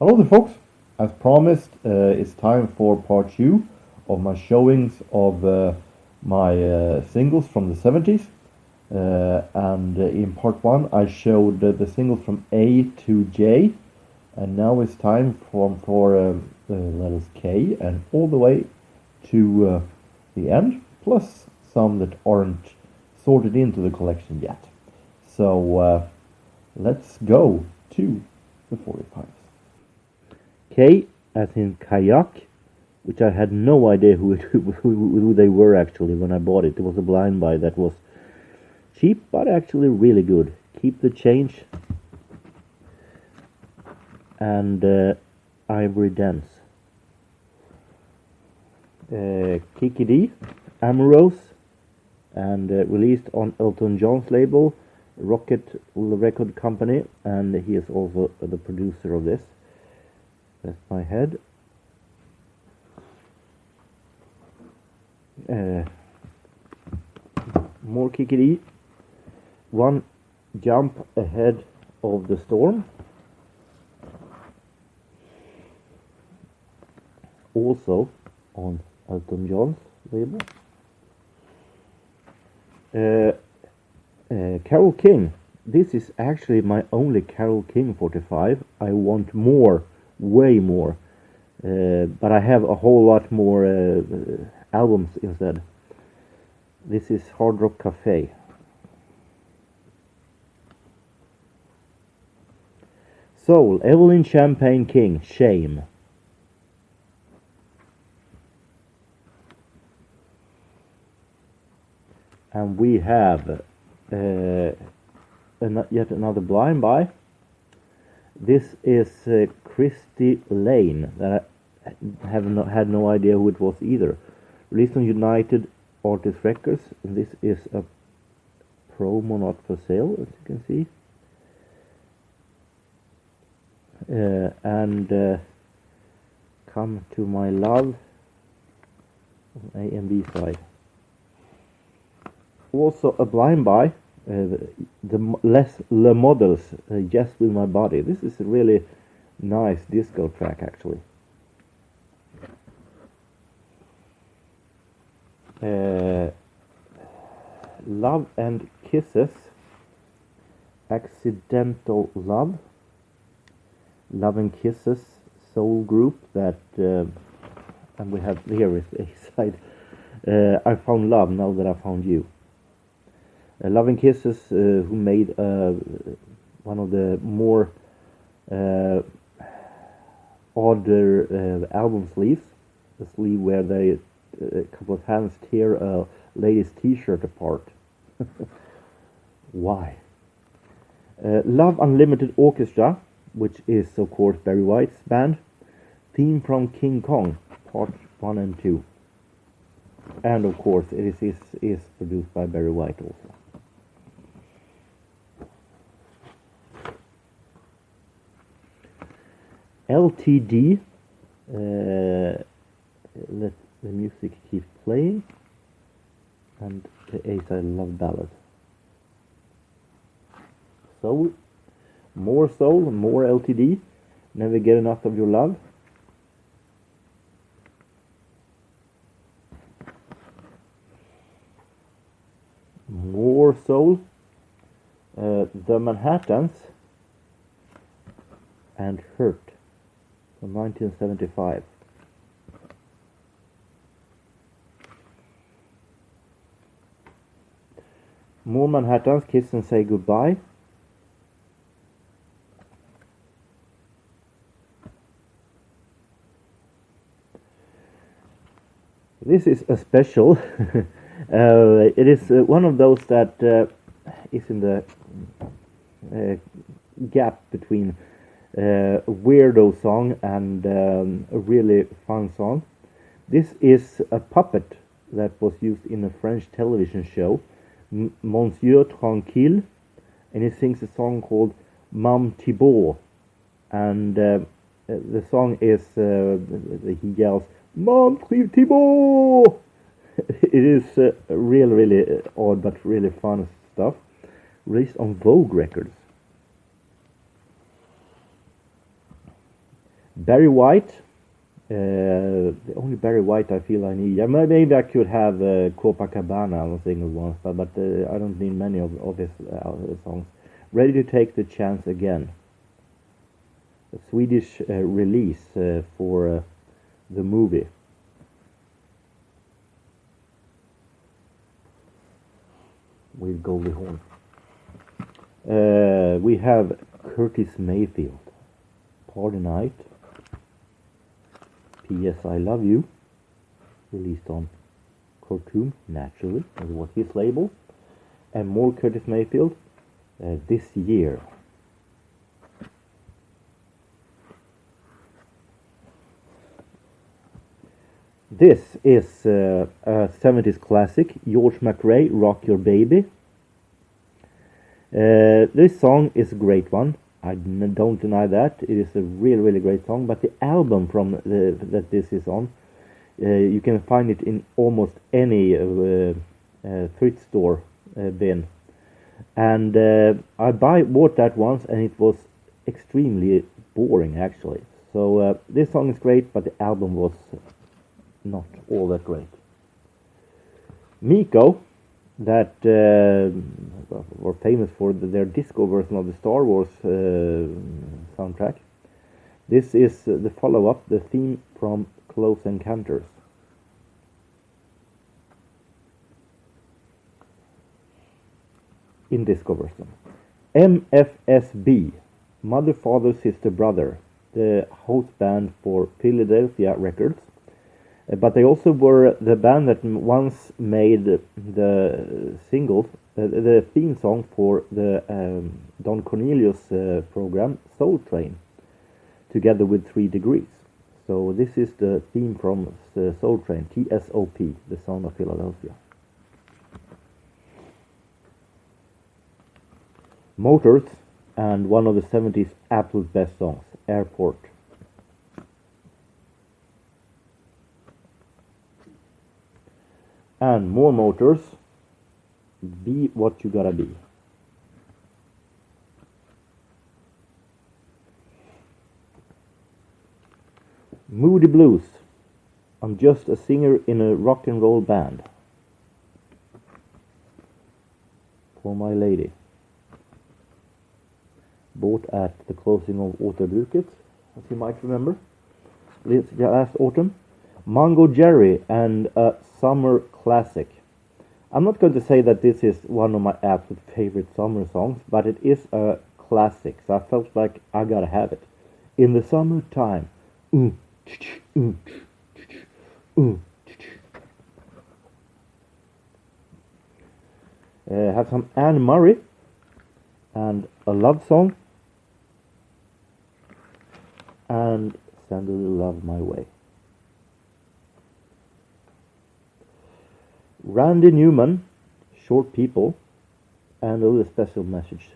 Hello there, folks. As promised, it's time for part two of my showings of my singles from the 70s. And in part one, I showed the singles from A to J, and now it's time for the letters K and all the way to the end, plus some that aren't sorted into the collection yet. So let's go to the 45s. K as in kayak, which I had no idea who they were actually when I bought it. It was a blind buy that was cheap, but actually really good. Keep the change. And Ivory Dance. Kiki D, Amorous, and released on Elton John's label, Rocket Record Company, and he is also the producer of this. That's my head. More Kiki D. One Jump Ahead of the Storm. Also on Elton John's label. Carole King. This is actually my only Carole King 45. I want more, way more. But I have a whole lot more albums instead. This is Hard Rock Cafe. Soul, Evelyn Champagne King, Shame. And we have yet another blind buy. This is Christy Lane, that I had no idea who it was either. Released on United Artists Records. And this is a promo, not for sale, as you can see. And Come to My Love, A and B side. Also a blind buy, Le Models, Yes With My Body. This is a really nice disco track actually. Love and Kisses, Accidental Love. Love and Kisses soul group that, and we have here is A side. I Found Love Now That I Found You. Love and Kisses, who made one of the more odder album sleeves, the sleeve where they a couple of hands tear a lady's t-shirt apart. Why? Love Unlimited Orchestra, which is of course Barry White's band. Theme from King Kong, Part 1 and 2. And of course it is produced by Barry White also. LTD, let the music keep playing, and the A-side Love Ballad. Soul, more LTD, Never Get Enough of Your Love. More soul, The Manhattans, and Hurt from 1975. More Manhattans, Kiss and Say Goodbye. This is a special. It is one of those that is in the gap between a weirdo song and a really fun song. This is a puppet that was used in a French television show, Monsieur Tranquille, and he sings a song called Mam Thibault, and the song is he yells Mam Thibault. It is really odd but really fun stuff. Released on Vogue Records. Barry White. The only Barry White I feel I need. Yeah, maybe I could have Copacabana on single once, but I don't need many of his songs. Ready to Take the Chance Again. A Swedish release for the movie. With Goldie Hawn. We have Curtis Mayfield. Party Night. P.S. I Love You. Released on Cartoon, naturally, as was his label. And more Curtis Mayfield. This Year. This is a 70s classic, George McRae, Rock Your Baby. This song is a great one. I don't deny that. It is a really, really great song. But the album from that this is on, you can find it in almost any thrift store bin. And I bought that once, and it was extremely boring, actually. So this song is great, but the album was not all that great. Miko, that were famous for their disco version of the Star Wars soundtrack. This is the follow-up, the theme from Close Encounters. In disco version. MFSB, Mother, Father, Sister, Brother, the host band for Philadelphia Records. But they also were the band that once made the singles, the theme song for the Don Cornelius program, Soul Train, together with 3 Degrees. So this is the theme from Soul Train, TSOP, the Sound of Philadelphia. Motors, and one of the 70s absolute best songs, Airport. And more Motors, Be What You Gotta Be. Moody Blues, I'm just a singer in a rock and roll band. For My Lady. Bought at the closing of Återbruket, as you might remember, last autumn. Mango Jerry, and a summer classic. I'm not going to say that this is one of my absolute favorite summer songs, but it is a classic, so I felt like I gotta have it. In the Summertime. Have some Anne Murray, and a love song, and Send a Little Love My Way. Randy Newman, Short People, and a little special message.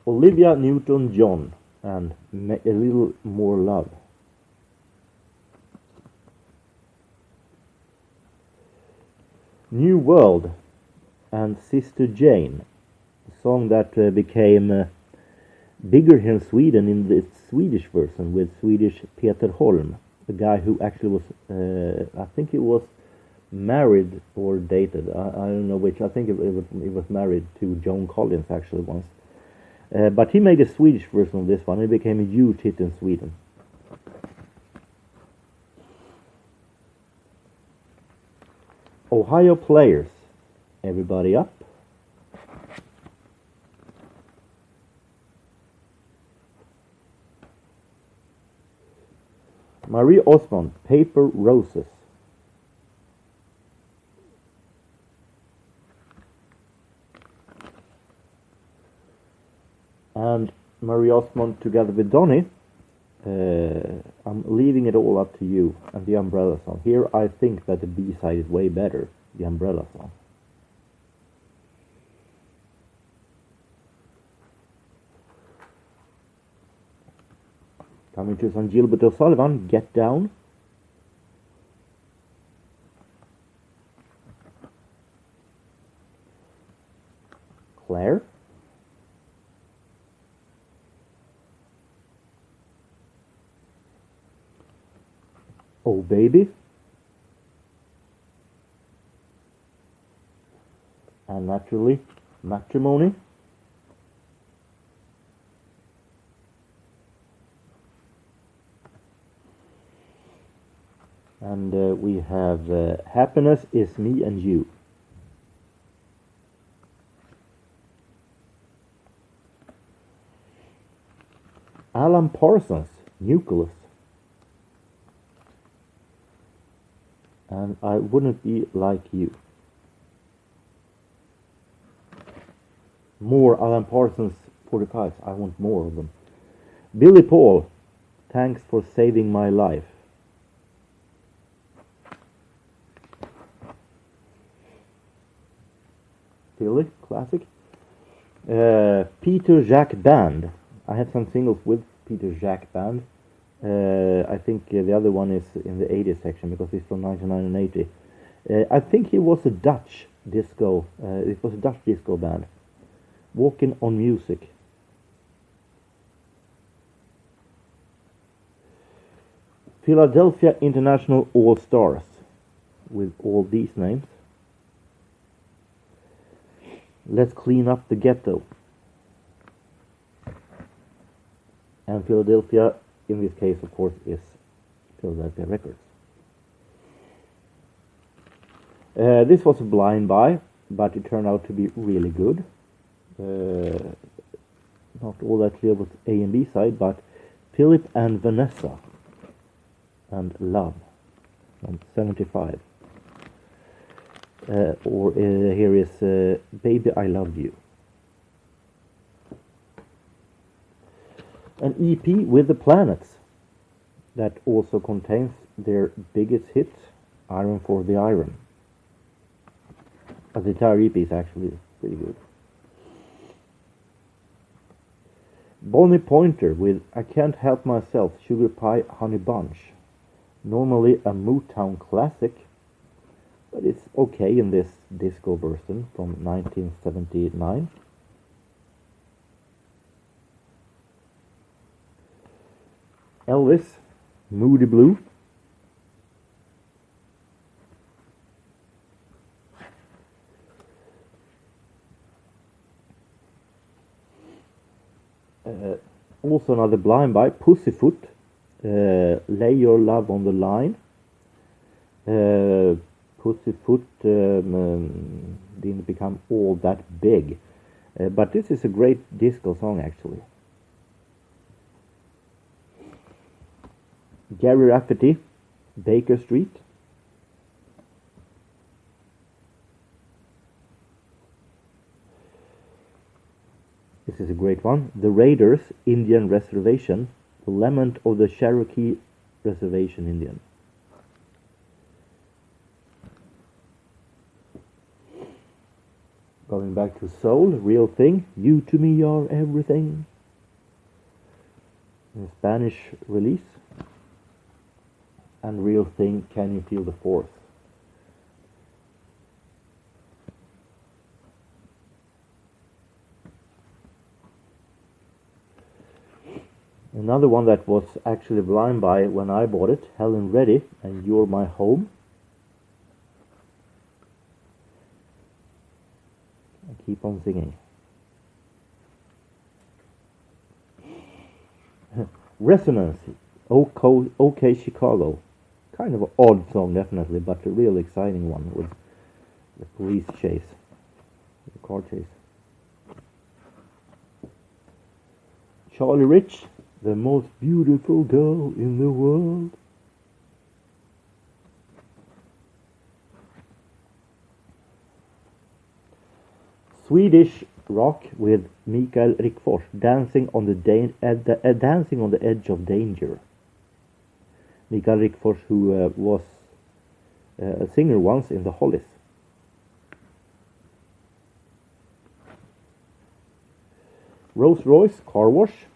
Olivia Newton-John, and A Little More Love. New World, and Sister Jane, a song that became bigger here in Sweden in the Swedish version with Swedish Peter Holm, the guy who actually was, I think he was married or dated, I don't know which, I think he was married to Joan Collins actually once. But he made a Swedish version of this one. It became a huge hit in Sweden. Ohio Players, everybody up. Marie Osmond, Paper Roses. And Marie Osmond together with Donny, I'm leaving it all up to you, and the Umbrella song. Here I think that the B-side is way better, the Umbrella song. Coming to some Gilbert O'Sullivan, Get Down. Oh Baby, and naturally Matrimony. And we have Happiness Is Me and You. Alan Parsons, Nucleus. And I Wouldn't Be Like You. More Alan Parsons 45s. I want more of them. Billy Paul, Thanks for Saving My Life. Billy, classic. Peter Jacques Band. I have some singles with Peter Jacques Band. I think the other one is in the 80s section because it's from 1980. I think he was a Dutch disco. It was a Dutch disco band. Walking on Music. Philadelphia International All Stars, with all these names. Let's Clean Up the Ghetto. And Philadelphia, in this case, of course, is Philadelphia Records. This was a blind buy, but it turned out to be really good. Not all that clear with A and B side, but Philip and Vanessa and Love from 75. Here is Baby I Love You. An EP with the Planets that also contains their biggest hit, Iron for the Iron. But the entire EP is actually pretty good. Bonnie Pointer with I Can't Help Myself, Sugar Pie Honey Bunch. Normally a Motown classic, but it's okay in this disco version from 1979. Elvis, Moody Blue. Also another blind buy, Pussyfoot, Lay Your Love on the Line. Pussyfoot didn't become all that big, but this is a great disco song actually. Gary Rafferty, Baker Street. This is a great one. The Raiders, Indian Reservation, The Lament of the Cherokee Reservation Indian. Going back to soul, Real Thing, You to Me Are Everything. In Spanish release. And Real Thing, Can You Feel the Force? Another one that was actually blind buy when I bought it, Helen Reddy and You're My Home. I keep on singing. Resonance, OK Chicago. Kind of an odd song, definitely, but a real exciting one with the police chase, the car chase. Charlie Rich, The Most Beautiful Girl in the World. Swedish rock with Mikael Rickfors, Dancing on the Edge of Danger. Mikael Rickfors, who was a singer once in the Hollies. Rolls Royce, Car Wash.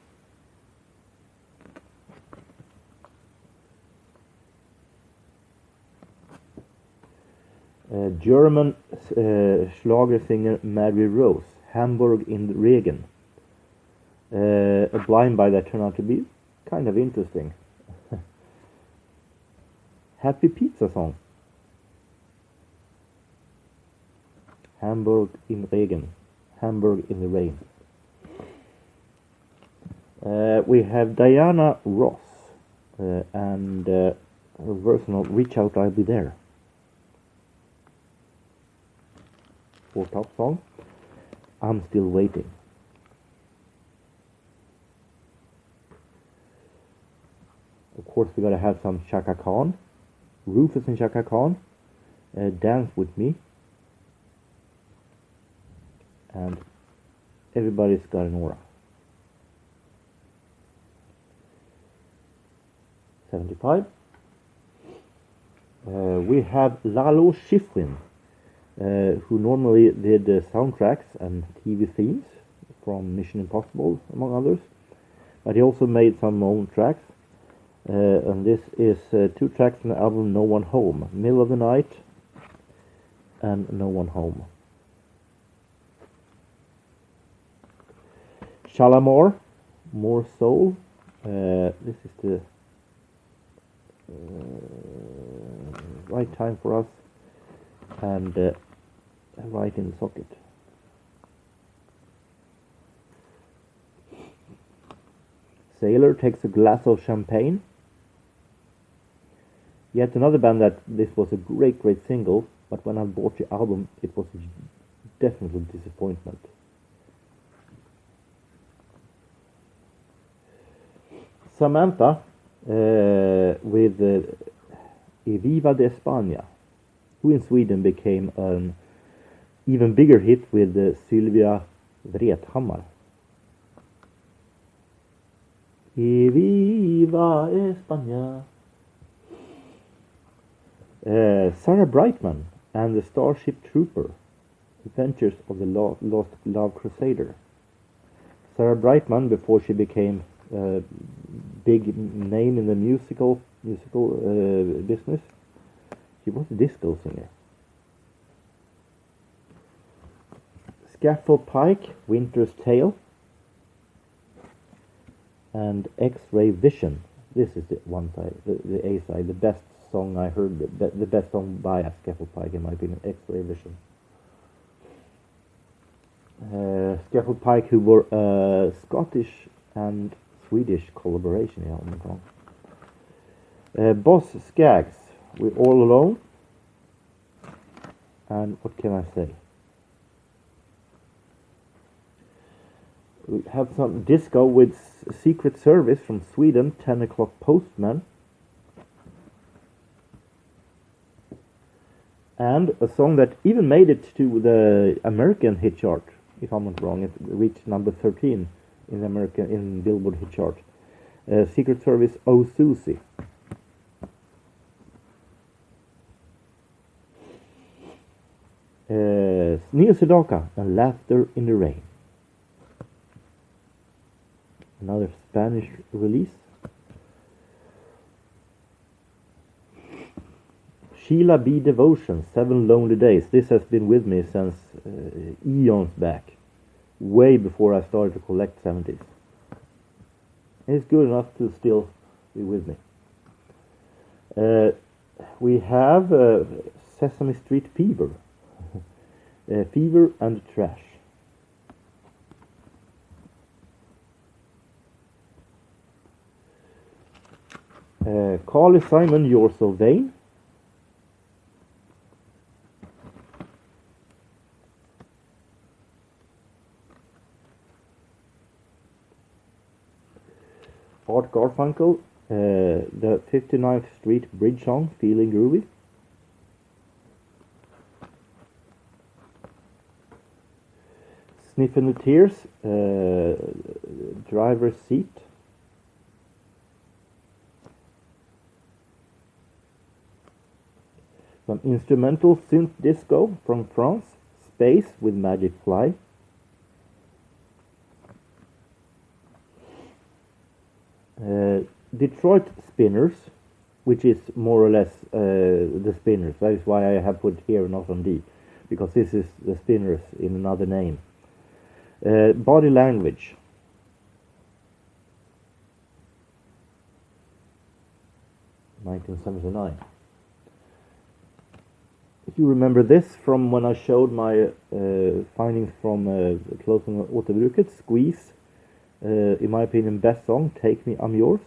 German Schlager singer Mary Rose, Hamburg in the Regen. A blind buy that turned out to be kind of interesting. Happy Pizza Song. Hamburg in Regen. Hamburg in the Rain. We have Diana Ross and her version of Reach Out, I'll Be There. For top song, I'm Still Waiting. Of course, we gotta have some Chaka Khan. Rufus and Chaka Khan. Dance With Me. And Everybody's Got an Aura. 75. We have Lalo Schifrin, who normally did soundtracks and TV themes from Mission Impossible, among others. But he also made some own tracks. And this is 2 tracks from the album No One Home. Middle of the Night and No One Home. Shalamar, More Soul. This is the right time for us and right in the socket. Sailor Takes a Glass of Champagne. Yet another band that this was a great single, but when I bought the album it was definitely a disappointment. Samantha with Y Viva de España, who in Sweden became an even bigger hit with Sylvia Vrethammar. Y Viva España. Sarah Brightman and the Starship Trooper, Adventures of the Lost Love Crusader. Sarah Brightman, before she became a big name in the musical business, she was a disco singer. Scaffold Pike, Winter's Tale, and X-Ray Vision. This is the one side, the A side, the best song I heard, the best song by Scaffold Pike in my opinion, X-Ray Vision. Scaffold Pike, who were Scottish and Swedish collaboration, yeah, I'm not wrong. Boss Skaggs, We're All Alone, and what can I say? We have some disco with Secret Service from Sweden, 10 O'Clock Postman. And a song that even made it to the American hit chart, if I'm not wrong. It reached number 13 in the in Billboard hit chart. Secret Service, Oh Susie. Neil Sedaka and Laughter in the Rain. Another Spanish release. Sheila B. Devotion, 7 Lonely Days. This has been with me since eons back, way before I started to collect 70s. It's good enough to still be with me. We have Sesame Street Fever, Fever and Trash. Carly Simon, You're So Vain. Art Garfunkel, the 59th Street Bridge song, Feeling Groovy. Sniffin' the Tears, Driver's Seat. Some instrumental synth disco from France, Space with Magic Fly. Detroit Spinners, which is more or less the Spinners. That is why I have put here not on D, because this is the Spinners in another name. Body Language. (1979). You remember this from when I showed my findings from Closing Återbruket, Squeeze, in my opinion, best song, Take Me, I'm Yours.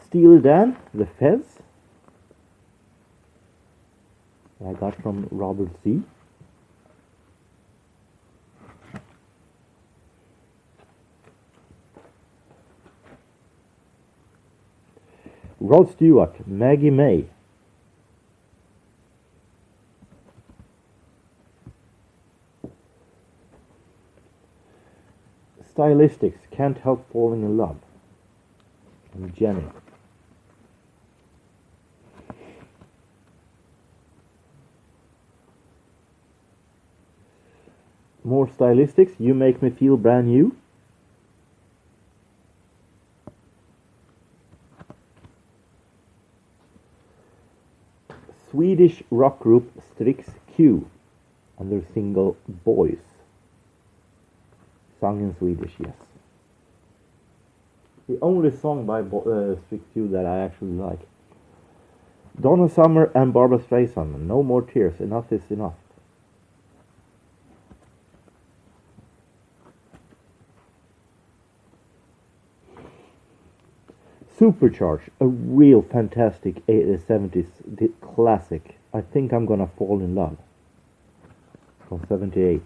Steely Dan, The Fez, I got from Robert C. Rod Stewart, Maggie May. Stylistics, Can't Help Falling in Love, and Jenny. More Stylistics, You Make Me Feel Brand New. Swedish rock group Strix Q and their single Boys. Sung in Swedish, yes. The only song by Strix Q that I actually like. Donna Summer and Barbra Streisand, No More Tears, Enough is Enough. Supercharged, a real fantastic 70s classic. I Think I'm Gonna Fall in Love from 78.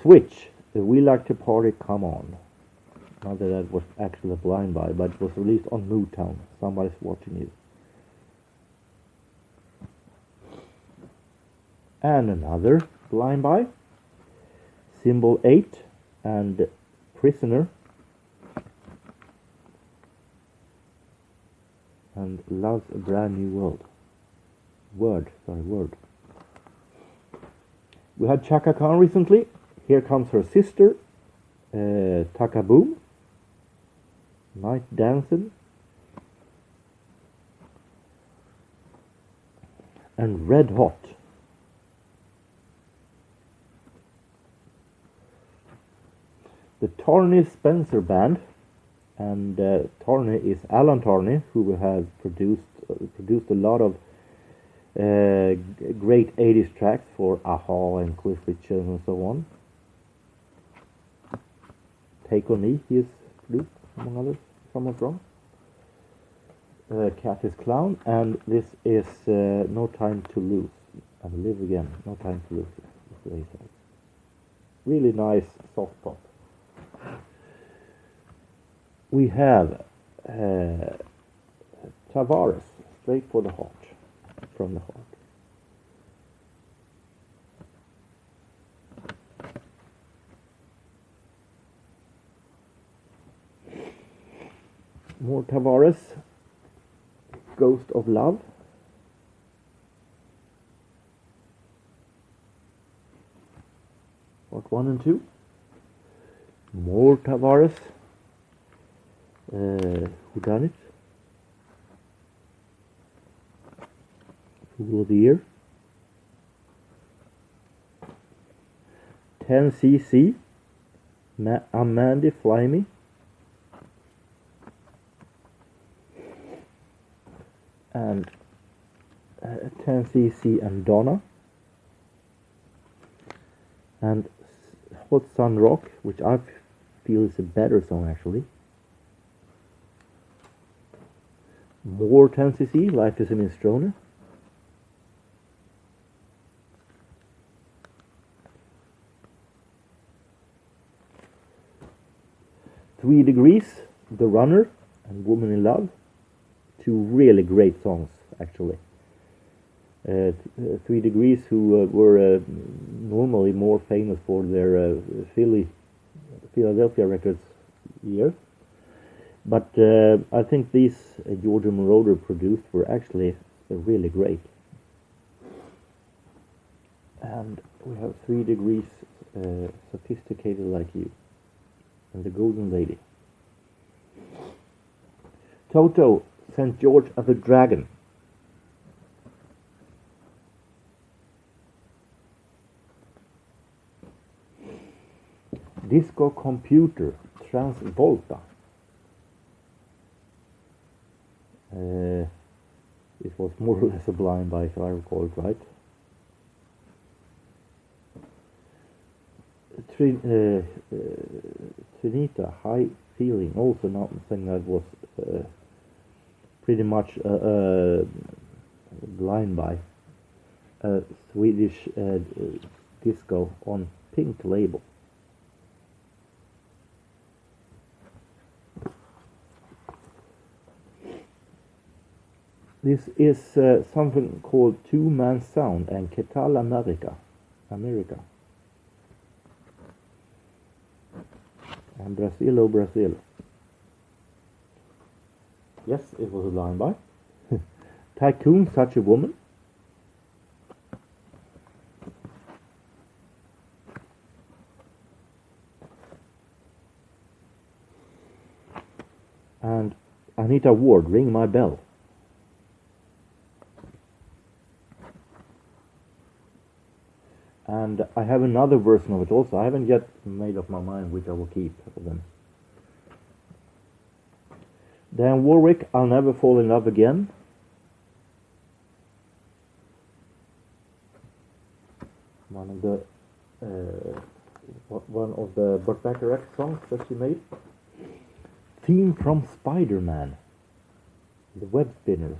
Switch, We Like to Party, Come On. Not that that was actually a blind buy, but it was released on Motown. Somebody's watching you. And another blind buy, Symbol 8 and Prisoner, and Love's a Brand New Word. We had Chaka Khan recently. Here Comes Her Sister, Taka Boom, Night Dancing, and Red Hot. The Tarney Spencer Band, and Tarney is Alan Tarney, who has produced a lot of great 80s tracks for Aha and Cliff Richard and so on. Take On Me, he has produced, among others, if I'm not wrong. Cat is Clown, and this is No Time to Lose, and Live Again, No Time to Lose, is the A-side. Really nice soft pop. We have Tavares, Straight for the Heart, From the Heart. More Tavares, Ghost of Love. Part 1 and 2. More Tavares, Who Done It? Fool of the Year. 10cc, Mandy Fly Me. And 10cc and Donna. And Hot Sun Rock, which I feel is a better song actually. More 10cc, Life is a Minestrone. Three Degrees, The Runner, and Woman in Love. Two really great songs, actually. 3 Degrees, who were normally more famous for their Philadelphia Records year. But I think these Georgia Moroder produced were actually really great. And we have 3 Degrees, Sophisticated Like You, and The Golden Lady. Toto, St. George of the Dragon. Disco Computer Transvolta. It was more or less a blind buy, if I recall it right. Trinita, High Feeling, also not something that was pretty much a blind buy. Swedish disco on Pink label. This is something called Two Man Sound and Que Tal America. And Brazil. Yes, it was a blind buy. Tycoon, Such a Woman. And Anita Ward, Ring My Bell. And I have another version of it also. I haven't yet made up my mind which I will keep of them. Dan Warwick, I'll Never Fall in Love Again. One of the Burt Bacharach songs that she made. Theme from Spider-Man, The Web Spinners.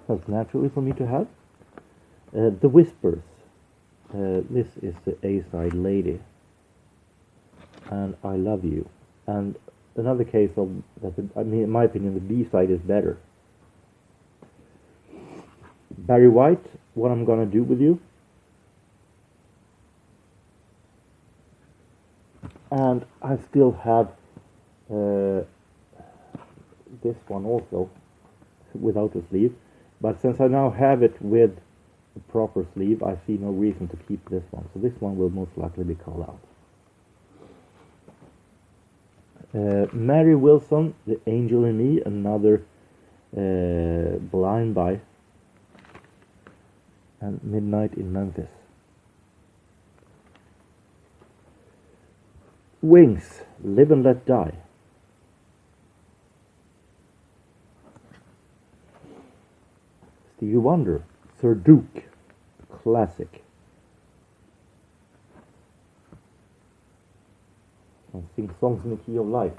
That's naturally for me to have. The Whispers. This is the A-side, Lady. And I Love You. And another case of that. I mean, in my opinion, the B-side is better. Barry White, What I'm Gonna Do With You. And I still have this one also without a sleeve. But since I now have it with the proper sleeve, I see no reason to keep this one. So this one will most likely be called out. Mary Wilson, The Angel in Me, another blind buy. And Midnight in Memphis. Wings, Live and Let Die. Stevie Wonder, Sir Duke, classic. I sing songs in the key of life.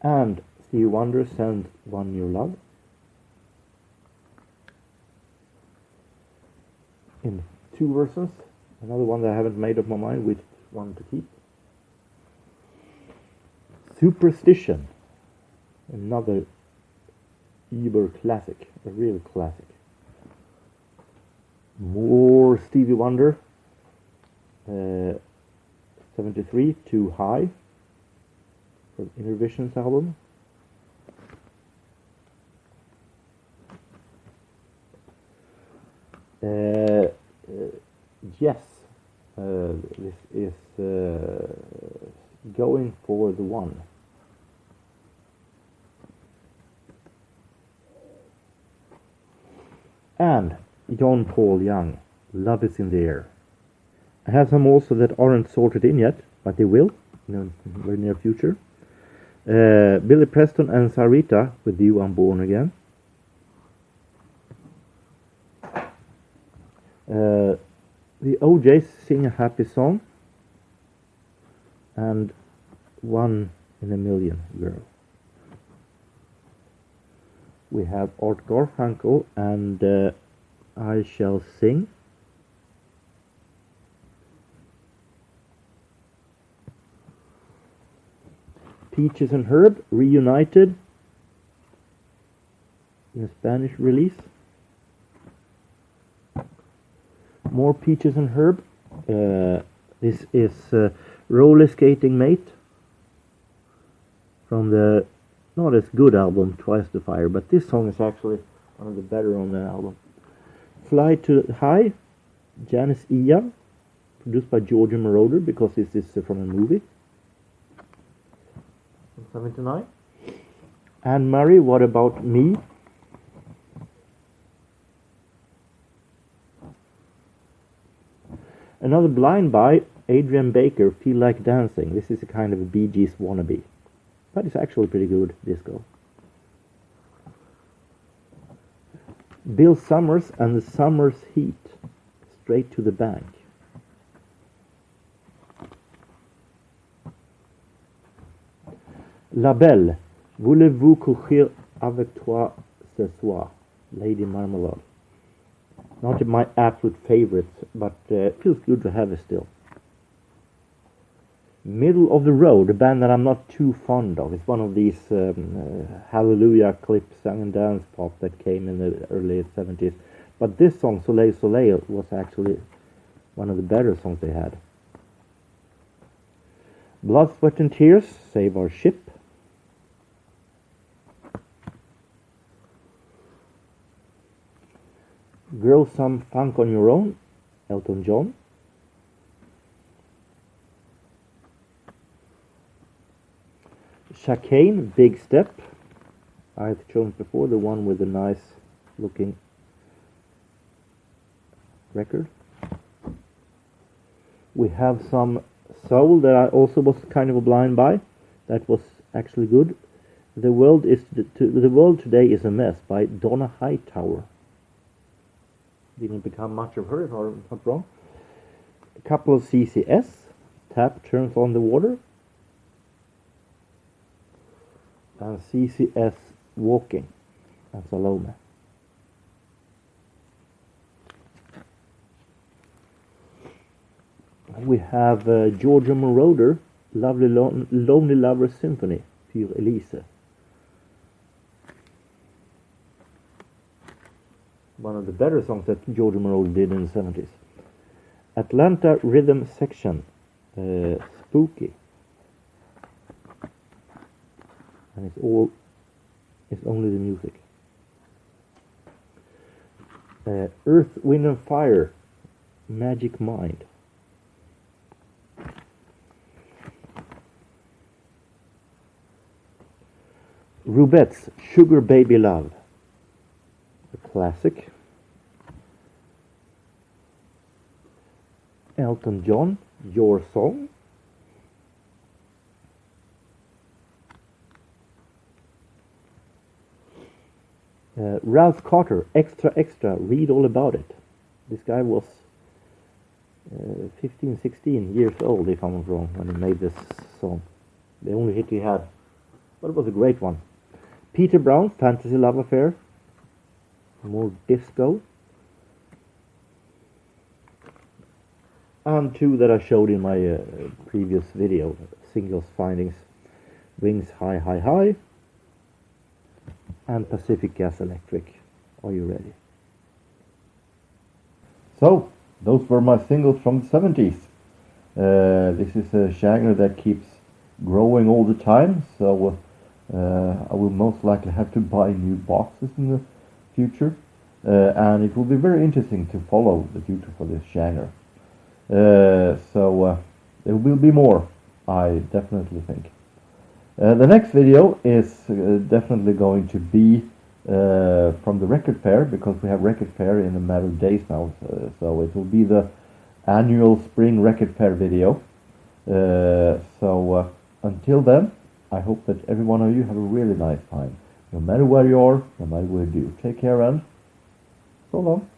And Stevie Wonder, Send One Your Love. In two versions. Another one that I haven't made up my mind which one to keep. Superstition, another Uber classic, a real classic. More Stevie Wonder, 73, Too High, from Inner Visions album. Yes, this is Going for the One. And John Paul Young, Love Is in the Air. I have some also that aren't sorted in yet, but they will in the very near future. Billy Preston and Sarita with You I'm Born Again. The OJs Sing a Happy Song. And One in a Million Girl. We have Art Garfunkel and I Shall Sing. Peaches and Herb, Reunited, in a Spanish release. More Peaches and Herb. This is Roller Skating Mate from the not as good album Twice the Fire, but this song is actually one of the better on the album. Fly to High, Janice Ian, produced by Georgia Moroder because this is from a movie. 79. Anne Murray, What About Me? Another blind buy, Adrian Baker, Feel Like Dancing. This is a kind of a Bee Gees wannabe, but it's actually pretty good disco. Bill Summers and the Summer's Heat, Straight to the Bank. La Belle, Voulez-vous coucher avec toi ce soir? Lady Marmalade. Not my absolute favorite, but feels good to have it still. Middle of the Road, a band that I'm not too fond of. It's one of these Hallelujah clips, song and dance pop that came in the early 70s. But this song, Soleil Soleil, was actually one of the better songs they had. Blood, Sweat and Tears, Save Our Ship. Grow Some Funk on Your Own, Elton John. Chicane, Big Step. I've shown before, the one with the nice looking record. We have some soul that I also was kind of a blind buy. That was actually good. The World Today is a Mess by Donna Hightower. Didn't become much of her, if I'm not wrong. A couple of CCS, Tap Turns on the Water, and CCS Walking, and Salome. We have Georgia Moroder, Lovely Lonely Lover Symphony, Für Elise. One of the better songs that Georgia Moroder did in the 70s. Atlanta Rhythm Section, Spooky. And it's only the music. Earth, Wind and Fire, Magic Mind. Rubettes, Sugar Baby Love, a classic. Elton John, Your Song. Ralph Carter, Extra Extra, Read All About It. This guy was 15, 16 years old, if I'm not wrong, when he made this song. The only hit he had, but it was a great one. Peter Brown, Fantasy Love Affair, more disco. And two that I showed in my previous video, singles findings, Wings High High High, and Pacific Gas Electric. Are you ready? So, those were my singles from the 70s. This is a genre that keeps growing all the time, so I will most likely have to buy new boxes in the future, and it will be very interesting to follow the future for this genre. So there will be more, I definitely think. The next video is definitely going to be from the record fair, because we have record fair in a matter of days now, so it will be the annual spring record fair video. So until then, I hope that every one of you have a really nice time, no matter where you are, no matter what you do. Take care and so long.